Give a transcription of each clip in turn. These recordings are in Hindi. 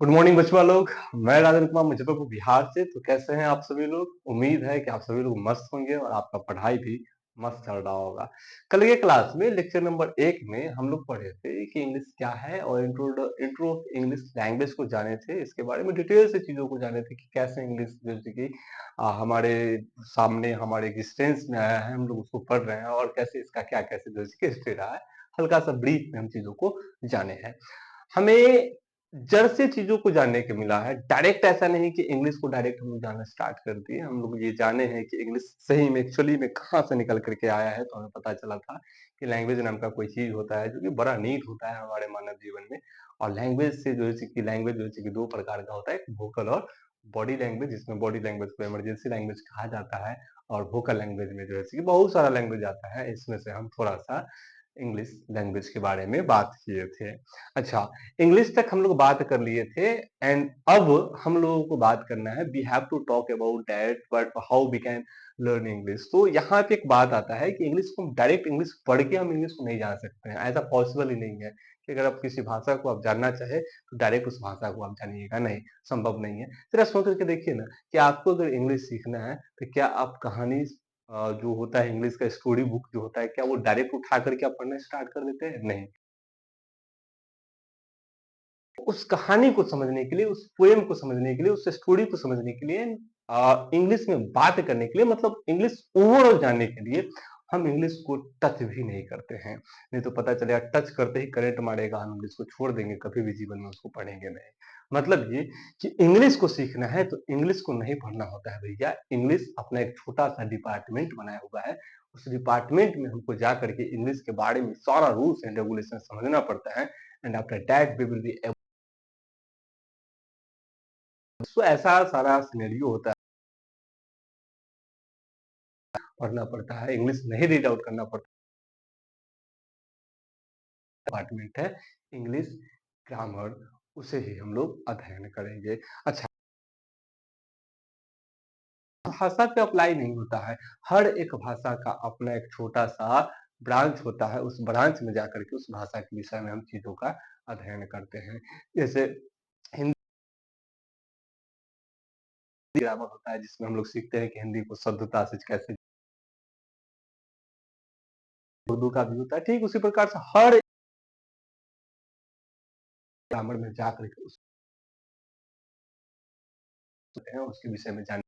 गुड मॉर्निंग बच्चों लोग। मैं राजन कुमार मुजफ्फरपुर बिहार से। तो कैसे हैं आप सभी लोग? उम्मीद है कि आप सभी लोग मस्त होंगे और आपका पढ़ाई भी मस्त चल रहा होगा। कल के क्लास में लेक्चर नंबर 1 में हम लोग पढ़े थे कि इंग्लिश क्या है और इंट्रो ऑफ इंग्लिश लैंग्वेज को जाने थे। इसके बारे में डिटेल से चीजों को जाने थे कि कैसे इंग्लिश जैसे कि हमारे सामने हमारे एग्जिस्टेंस में आया है, हम लोग उसको पढ़ रहे हैं और कैसे इसका क्या कैसे जैसे कि हिस्ट्री रहा है। हल्का सा ब्रीफ में हम चीजों को जाने हैं। हमें जड़ से चीजों को जानने को मिला है। डायरेक्ट ऐसा नहीं कि इंग्लिश को डायरेक्ट हम लोग जानना स्टार्ट कर दिए। हम लोग ये जाने हैं कि इंग्लिश सही में एक्चुअली में कहाँ से निकल करके आया है। तो हमें पता चला था कि लैंग्वेज नाम का कोई चीज होता है जो कि बड़ा नीड होता है हमारे मानव जीवन में। और लैंग्वेज से जो है कि लैंग्वेज जो है कि दो प्रकार का होता है, एक वोकल और बॉडी लैंग्वेज, जिसमें बॉडी लैंग्वेज को इमरजेंसी लैंग्वेज कहा जाता है। और वोकल लैंग्वेज में जो है कि बहुत सारा लैंग्वेज आता है। इसमें से हम थोड़ा सा इंग्लिश लैंग्वेज के बारे में बात किए थे। अच्छा, इंग्लिश तक हम लोग बात कर लिए थे एंड अब हम लोगों को बात करना है, we have to talk about that but how we can learn English. तो यहाँ पे एक बात आता है कि इंग्लिश को डायरेक्ट इंग्लिश पढ़ के हम इंग्लिश को नहीं जान सकते हैं। ऐसा पॉसिबल ही नहीं है कि अगर आप किसी भाषा को आप जानना चाहे तो डायरेक्ट उस भाषा को आप जानिएगा, नहीं, संभव नहीं है। जरा सोच करके देखिए ना कि आपको अगर इंग्लिश सीखना है तो क्या आप कहानी जो होता है इंग्लिश का स्टोरी बुक जो होता है, क्या वो डायरेक्ट उठा करके आप पढ़ना स्टार्ट कर देते हैं? नहीं। उस कहानी को समझने के लिए, उस पोएम को समझने के लिए, उस स्टोरी को समझने के लिए, इंग्लिश में बात करने के लिए, मतलब इंग्लिश ओवरऑल जानने के लिए हम इंग्लिश को टच भी नहीं करते हैं। नहीं तो पता चलेगा टच करते ही करंट मारेगा, हम इंग्लिश को छोड़ देंगे, कभी भी जीवन में उसको पढ़ेंगे नहीं। मतलब ये कि इंग्लिश को सीखना है तो इंग्लिश को नहीं पढ़ना होता है भैया। इंग्लिश अपना एक छोटा सा डिपार्टमेंट बनाया हुआ है। उस डिपार्टमेंट में हमको जा करके इंग्लिश के बारे में सारा रूल्स एंड रेगुलेशन समझना पड़ता है। And after that we will be तो ऐसा सारा सिनेरियो होता है, पढ़ना पड़ता है, इंग्लिश नहीं रीड आउट करना पड़ता। डिपार्टमेंट है इंग्लिश ग्रामर, उसे ही हम लोग अध्ययन करेंगे। अच्छा, भाषा पे अप्लाई नहीं होता है। हर एक भाषा का अपना एक छोटा सा ब्रांच होता है। उस ब्रांच में जाकर के उस भाषा के विषय में हम चीजों का अध्ययन करते हैं। जैसे हिंदी ग्रामर होता है, जिसमें हम लोग सीखते हैं कि हिंदी को शुद्धता से कैसे, उर्दू का भी होता है। ठीक उसी प्रकार से हर ग्रामर में जाकर के उसके विषय में जान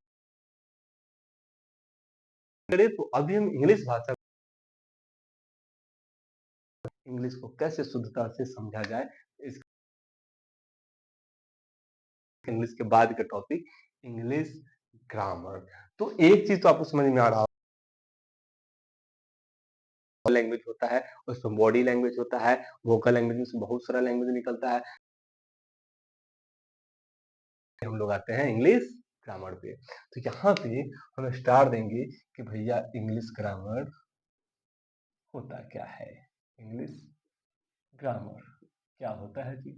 करें। तो अभी हम इंग्लिश भाषा, इंग्लिश को कैसे शुद्धता से समझा जाए, इस इंग्लिश के बाद का टॉपिक इंग्लिश ग्रामर। तो एक चीज तो आपको समझ में आ रहा होगा, लैंग्वेज होता है, उसमें बॉडी लैंग्वेज होता है, वोकल लैंग्वेज में से बहुत सारा लैंग्वेज निकलता है। हम लोग आते हैं इंग्लिश ग्रामर पे। तो यहाँ पे हम स्टार देंगे कि भैया इंग्लिश ग्रामर होता क्या है। इंग्लिश ग्रामर क्या होता है जी?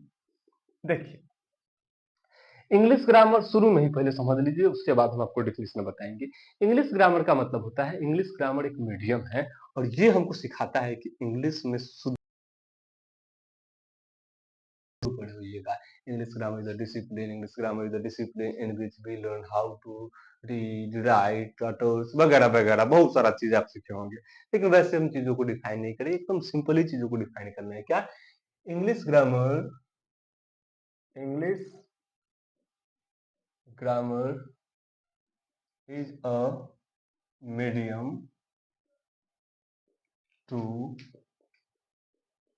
देखिए, इंग्लिश ग्रामर शुरू में ही पहले समझ लीजिए, उसके बाद हम आपको डिफिनेशन बताएंगे। इंग्लिश ग्रामर का मतलब होता है, इंग्लिश ग्रामर एक मीडियम है और ये हमको सिखाता है कि इंग्लिश में शुद्ध पढ़े होइएगा। English grammar is a discipline, English grammar is a discipline in which we learn how to read write utters वगैरह वगैरह, बहुत सारा चीज आप सीखे होंगे। लेकिन वैसे हम चीजों को डिफाइन नहीं करें, एकदम सिंपली चीजों को डिफाइन करना है। क्या English grammar, English grammar is a medium to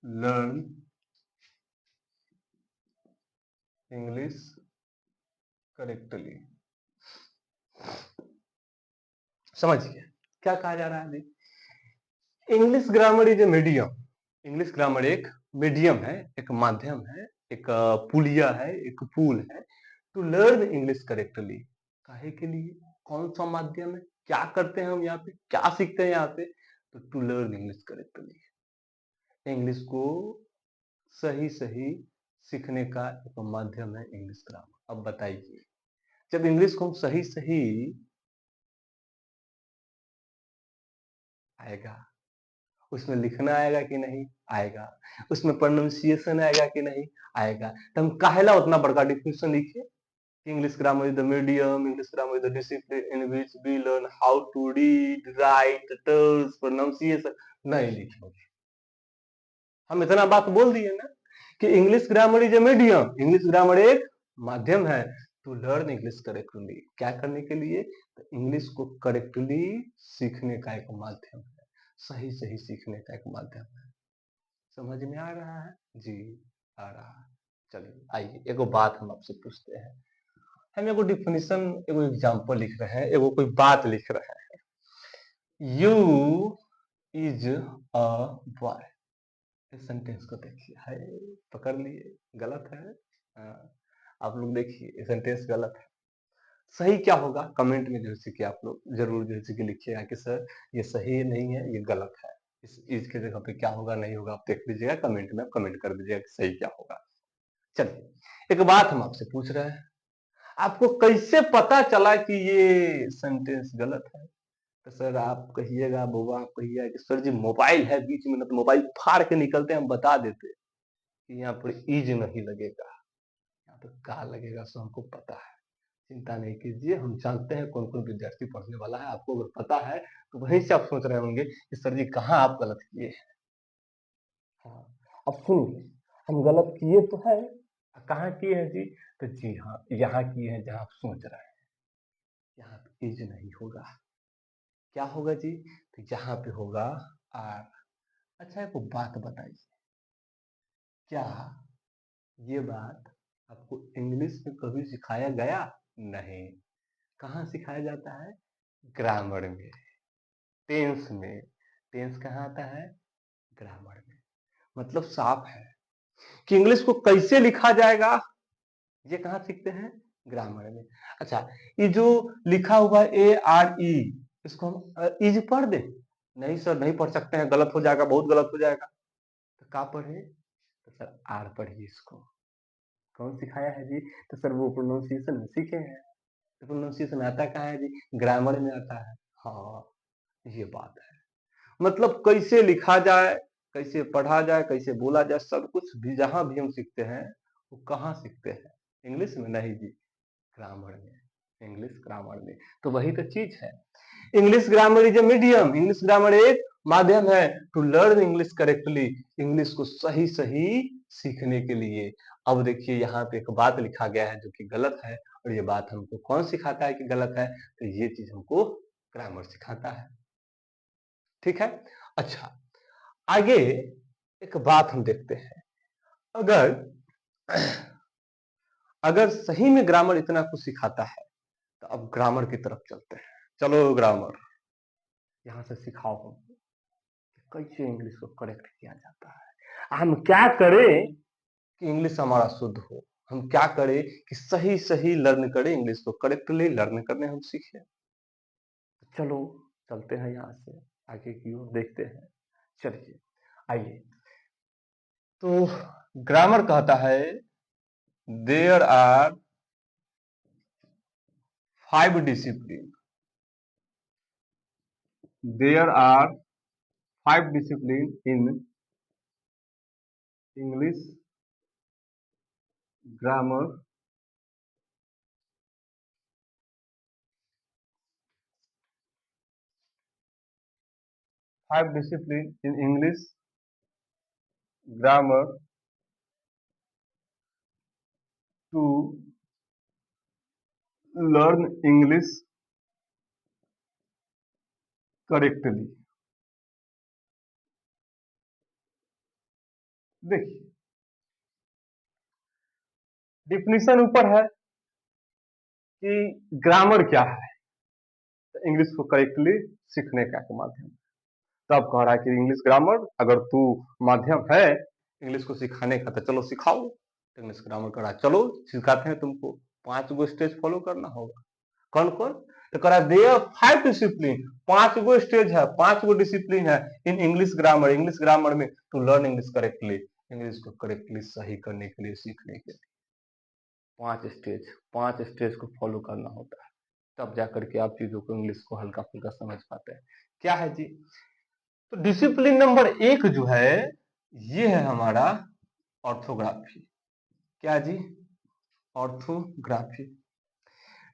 learn English correctly। समझिए क्या कहा जा रहा है? English grammar is a medium. English grammar एक मीडियम है, एक माध्यम है, एक पुलिया है, एक पुल है टू लर्न इंग्लिश करेक्टली। काहे के लिए? कौन सा माध्यम है? क्या करते हैं हम यहाँ पे, क्या सीखते हैं यहाँ पे? तो to learn English correctly, English को सही सही सीखने का एक माध्यम है इंग्लिश ग्रामर। अब बताइए, जब इंग्लिश को हम सही सही आएगा उसमें लिखना आएगा कि नहीं आएगा, उसमें प्रोनाउंसिएशन आएगा कि नहीं आएगा। तो हम काहेला उतना बड़का डिफिनेशन लिखे? English grammar is the medium, English grammar is the discipline in which we learn how to read, write, terms, pronunciation. नहीं लिखेंगे। हम इतना बात बोल दिए ना कि English grammar is a medium, English grammar एक माध्यम है टू लर्न इंग्लिश करेक्टली। क्या करने के लिए? तो इंग्लिश को करेक्टली सीखने का एक माध्यम है, सही सही सीखने का एक माध्यम है। समझ में आ रहा है जी? आ रहा है। चलिए आइए एगो बात हम आपसे पूछते हैं। हम एगो डिफिनेशन, एगो एग्जांपल लिख रहे हैं, एगो कोई बात लिख रहे हैं। You is a boy. इस सेंटेंस को देखिए, हाय पकड़ लिए, गलत है। हाँ, आप लोग देखिए ये सेंटेंस गलत है। सही क्या होगा कमेंट में जैसे कि आप लोग जरूर जैसे कि लिखिएगा कि सर ये सही नहीं है, ये गलत है। इस के जगह पे क्या होगा नहीं होगा आप देख लीजिएगा, कमेंट में आप कमेंट कर दीजिएगा कि सही क्या होगा। चलिए एक बात हम आपसे पूछ रहे हैं, आपको कैसे पता चला कि ये सेंटेंस गलत है? तो सर आप कहिएगा, बुआ आप कहिएगा कि सर जी मोबाइल है बीच में, ना तो मोबाइल फाड़ के निकलते हम बता देते कि यहाँ पर इज नहीं लगेगा, यहाँ पर का लगेगा, सो हमको पता है। चिंता नहीं कीजिए, हम जानते हैं कौन कौन विद्यार्थी पढ़ने वाला है। आपको अगर पता है तो वहीं से आप सोच रहे होंगे कि सर जी कहाँ आप गलत किए हैं। हाँ, अब सुनिए, हम गलत किए तो है, कहाँ किए हैं जी? तो जी हाँ, यहाँ किए हैं जहाँ आप सोच रहे हैं। यहाँ पे इज नहीं होगा, क्या होगा जी? तो यहाँ पे होगा आर। अच्छा एक बात बताइए, क्या ये बात आपको इंग्लिश में कभी सिखाया गया? नहीं। कहाँ सिखाया जाता है? ग्रामर में, टेंस में। टेंस कहाँ आता है? ग्रामर में। मतलब साफ है कि इंग्लिश को कैसे लिखा जाएगा, ये कहाँ सीखते हैं? ग्रामर में। अच्छा, ये जो लिखा हुआ ए आर ई, इसको हम इज पढ़ दे? नहीं सर नहीं पढ़ सकते हैं, गलत हो जाएगा, बहुत गलत हो जाएगा। तो क्या पढ़े? तो सर आर पढ़िए इसको। कौन सिखाया है जी? तो सर वो प्रोनाउंसिएशन सीखे हैं। तो प्रोनाउंसिएशन आता कहाँ है जी? ग्रामर में आता है। हाँ, ये बात है। मतलब कैसे लिखा जाए, कैसे पढ़ा जाए, कैसे बोला जाए, सब कुछ भी जहां भी हम सीखते हैं वो कहाँ सीखते हैं? इंग्लिश में नहीं जी, ग्रामर में। इंग्लिश ग्रामर में। तो वही तो चीज है, English grammar is a medium, English grammar एक माध्यम है to learn English correctly, English को सही सही सीखने के लिए। अब देखिए यहाँ पे एक बात लिखा गया है जो कि गलत है, और ये बात हमको कौन सिखाता है कि गलत है? तो ये चीज हमको ग्रामर सिखाता है। ठीक है। अच्छा, आगे एक बात हम देखते हैं, अगर अगर सही में ग्रामर इतना कुछ सिखाता है तो अब ग्रामर की तरफ चलते हैं। चलो ग्रामर यहाँ से सिखाओ हमको कैसे इंग्लिश को करेक्ट किया जाता है, हम क्या करें कि इंग्लिश हमारा शुद्ध हो, हम क्या करें कि सही सही लर्न करें, इंग्लिश को करेक्टली लर्न करने हम सीखें। चलो चलते हैं यहाँ से आगे की ओर देखते हैं। चलिए आइए, तो ग्रामर कहता है there are 5 discipline, there are 5 discipline in English grammar, 5 discipline in English grammar to learn English correctly. देखिए डिफिनीशन ऊपर है कि ग्रामर क्या है, तो इंग्लिश को करेक्टली सीखने का एक माध्यम। तब कह रहा है कि इंग्लिश ग्रामर अगर तू माध्यम है इंग्लिश को सिखाने का तो चलो सिखाओ। इंग्लिश ग्रामर कह रहा है चलो सिखाते हैं तुमको, 5 गो स्टेज फॉलो करना होगा। कौन कौन? तो कह रहा है देयर 5 डिसिप्लिन, 5 गो स्टेज है, 5 गो डिसिप्लिन है in English grammar, English grammar में to learn English correctly, English को करेक्टली सही करने के लिए, सीखने के लिए 5 स्टेज, 5 स्टेज को फॉलो करना होता है, तब जाकर के आप चीजों को इंग्लिश को हल्का फुल्का समझ पाते हैं। क्या है जी? तो डिसिप्लिन नंबर 1 जो है ये है हमारा ऑर्थोग्राफी। क्या जी? ऑर्थोग्राफी।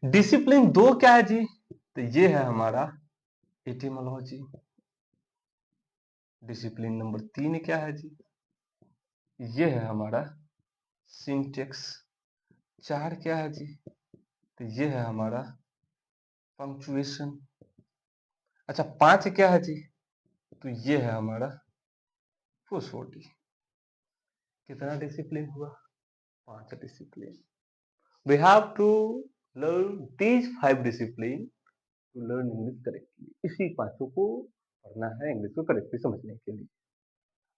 डिसिप्लिन 2 क्या है जी? तो ये है हमारा एटिमोलॉजी। डिसिप्लिन नंबर 3 क्या है जी? ये है हमारा सिंटेक्स। 4 क्या है जी? तो ये है हमारा पंक्चुएशन। अच्छा 5 क्या है जी? तो ये है हमारा प्रोसोडी। कितना डिसिप्लिन हुआ? 5 discipline. We have to learn these 5 discipline to learn English correctly. इसी पांचों को पढ़ना है इंग्लिश को करेक्टली समझने के लिए।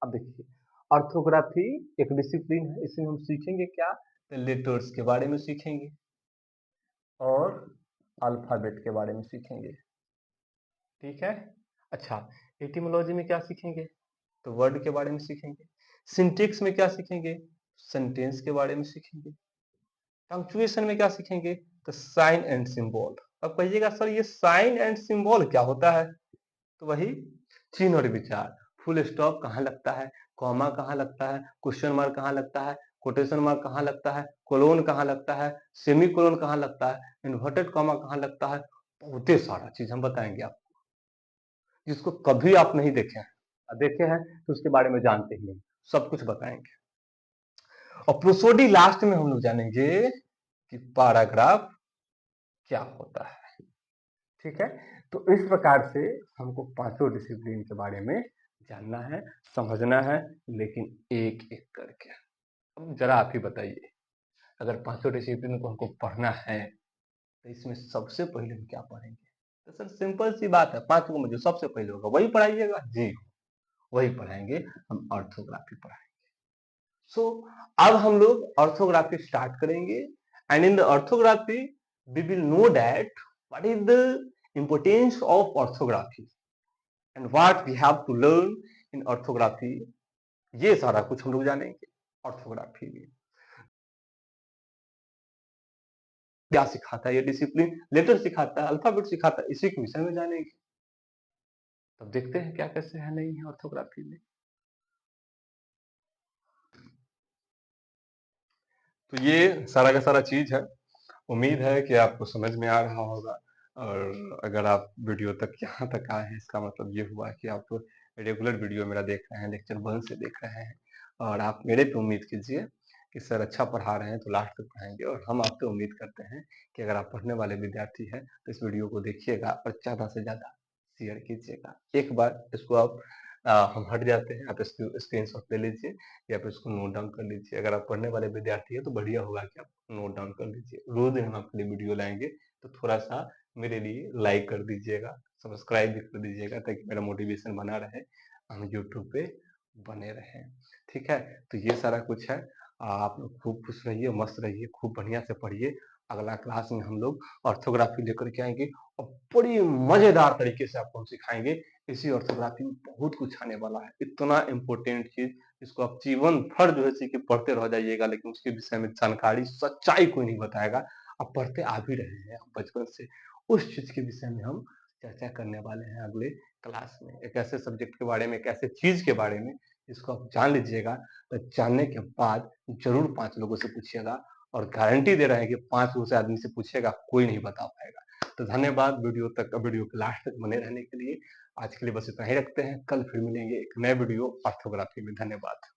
अब देखिए ऑर्थोग्राफी एक डिसिप्लिन है, इसमें हम सीखेंगे क्या? तो लेटर्स के बारे में सीखेंगे और अल्फाबेट के बारे में सीखेंगे। ठीक है। अच्छा एटिमोलॉजी में क्या सीखेंगे? तो वर्ड के बारे में सीखेंगे। सिंटेक्स में क्या सीखेंगे? सेंटेंस के बारे में सीखेंगे। पंक्चुएशन में क्या सीखेंगे? तो साइन एंड सिंबल। अब कहिएगा सर ये साइन एंड सिंबल क्या होता है? तो वही चिन्ह और विचार। फुल स्टॉप कहाँ लगता है, कॉमा कहाँ लगता है, क्वेश्चन मार्क कहाँ लगता है, कोटेशन मार्क कहाँ लगता है, कोलोन कहाँ लगता है, सेमी कोलोन कहाँ लगता है, इन्वर्टेड कॉमा कहाँ लगता है, बहुत सारा चीज हम बताएंगे आपको, जिसको कभी आप नहीं देखे हैं, देखे हैं तो उसके बारे में जानते ही नहीं, सब कुछ बताएंगे। और प्रोसोडी लास्ट में हम लोग जानेंगे कि पैराग्राफ क्या होता है। ठीक है। तो इस प्रकार से हमको पांचों डिसिप्लिन के बारे में जानना है, समझना है, लेकिन एक एक करके। अब जरा आप ही बताइए, अगर पांचों डिसिप्लिन को हमको पढ़ना है तो इसमें सबसे पहले हम क्या पढ़ेंगे? तो सर सिंपल सी बात है, पांचों में जो सबसे पहले होगा वही पढ़ाइएगा जी, वही पढ़ाएंगे, हम ऑर्थोग्राफी पढ़ाएंगे। सो अब हम लोग ऑर्थोग्राफी स्टार्ट करेंगे and in the orthography we will know that what is the importance of orthography and what we have to learn in orthography. ये सारा कुछ हम लोग जानेंगे ऑर्थोग्राफी में। क्या सिखाता है ये डिसिप्लिन? लेटर सिखाता है, अल्फाबेट सिखाता है, इसी के विषय में जानेंगे। तब देखते हैं क्या कैसे है नहीं है ऑर्थोग्राफी में। तो ये सारा का सारा चीज है। उम्मीद है कि आपको समझ में आ रहा होगा, और अगर आप वीडियो तक यहाँ तक आए हैं इसका मतलब ये हुआ कि आप रेगुलर वीडियो मेरा देख रहे हैं, लेक्चर 1 से देख रहे हैं, और आप मेरे पे उम्मीद कीजिए कि सर अच्छा पढ़ा रहे हैं तो लास्ट तक पढ़ाएंगे। और हम आपसे उम्मीद करते हैं कि अगर आप पढ़ने वाले विद्यार्थी हैं तो इस वीडियो को देखिएगा और ज़्यादा से ज़्यादा शेयर कीजिएगा। एक बार इसको आप हम हट जाते हैं, आप इसको स्क्रीनशॉट ले लीजिए या फिर इसको नोट डाउन कर लीजिए। अगर आप पढ़ने वाले विद्यार्थी हैं तो बढ़िया होगा कि आप नोट डाउन कर लीजिए। रोज हम आपके लिए वीडियो लाएंगे, तो थोड़ा सा मेरे लिए लाइक कर दीजिएगा, सब्सक्राइब भी कर दीजिएगा, ताकि मेरा मोटिवेशन बना रहे, हम यूट्यूब पे बने रहें। ठीक है। तो ये सारा कुछ है। आप लोग खूब खुश रहिए, मस्त रहिए, खूब बढ़िया से पढ़िए। अगला क्लास में हम लोग ऑर्थोग्राफी लेकर के आएंगे और बड़ी मजेदार तरीके से आपको हम सिखाएंगे। इसी ऑर्थोग्राफी में बहुत कुछ आने वाला है, इतना इंपॉर्टेंट चीज जिसको आप जीवन भर जो है सीखे पढ़ते रह जाइएगा, लेकिन उसके विषय में जानकारी सच्चाई कोई नहीं बताएगा। आप पढ़ते आ भी रहे हैं आप बचपन से, उस चीज के विषय में हम चर्चा करने वाले हैं अगले क्लास में। एक ऐसे सब्जेक्ट के बारे में, एक ऐसे चीज के बारे में जिसको आप जान लीजिएगा, तो जानने के बाद जरूर 5 लोगों से पूछिएगा, और गारंटी दे रहे हैं कि 5 लोगों से आदमी से पूछेगा कोई नहीं बता पाएगा। तो धन्यवाद वीडियो के लास्ट तक बने रहने के लिए। आज के लिए बस इतना ही रखते हैं, कल फिर मिलेंगे एक नए वीडियो ऑर्थोग्राफी में। धन्यवाद।